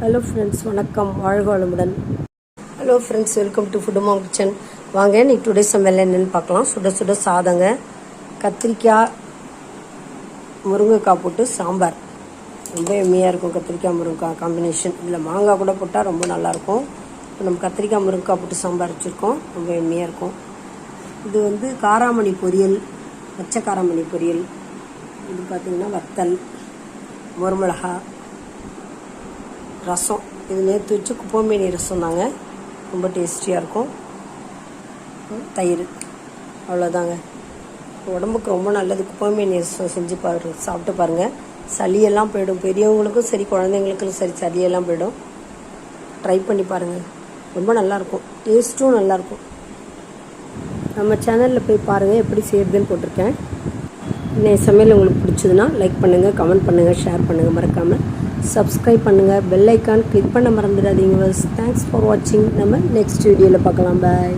Hello friends, வணக்கம். வாழ்க வளமுடன். ஹலோ ஃப்ரெண்ட்ஸ், வெல்கம் டு ஃபுட்டுமாம் கிச்சன். வாங்க, இன்னைக்கு டுடே சமையல் என்னென்னு பார்க்கலாம். சுட சுட சாதங்க, கத்திரிக்காய் முருங்கைக்காய் போட்டு சாம்பார். ரொம்ப எம்மியாக இருக்கும். கத்திரிக்காய் முருங்கைக்காய் காம்பினேஷன். இதில் மாங்காய் கூட போட்டால் ரொம்ப நல்லாயிருக்கும். இப்போ நம்ம கத்திரிக்காய் முருங்கைக்காய் போட்டு சாம்பார் வச்சுருக்கோம். ரொம்ப எம்மியாக இருக்கும். இது காராமணி பொரியல், பச்சை காராமணி பொரியல். இது பார்த்திங்கன்னா வத்தல், முருமிளகா, ரசம். இது நேற்று வச்சு குப்பைமேனி ரசம் தாங்க. ரொம்ப டேஸ்டியாக இருக்கும். தயிர், அவ்வளோதாங்க. உடம்புக்கு ரொம்ப நல்லது. குப்பைமேனி ரசம் செஞ்சு சாப்பிட்டு பாருங்கள். சளியெல்லாம் போயிடும். பெரியவங்களுக்கும் சரி, குழந்தைங்களுக்கும் சரி, சளியெல்லாம் போயிடும். ட்ரை பண்ணி பாருங்கள். ரொம்ப நல்லாயிருக்கும். டேஸ்ட்டும் நல்லாயிருக்கும். நம்ம சேனலில் போய் பாருங்கள், எப்படி செய்கிறதுன்னு போட்டிருக்கேன். இன்னைக்கு சமையல் உங்களுக்கு பிடிச்சதுன்னா லைக் பண்ணுங்கள், கமெண்ட் பண்ணுங்கள், ஷேர் பண்ணுங்கள். மறக்காமல் சப்ஸ்கிரைப் பண்ணுங்கள். பெல் ஐக்கான் கிளிக் பண்ண மறந்துடாதீங்க. தேங்க்ஸ் ஃபார் வாட்சிங். நம்ம நெக்ஸ்ட் வீடியோவில் பார்க்கலாம். பாய்.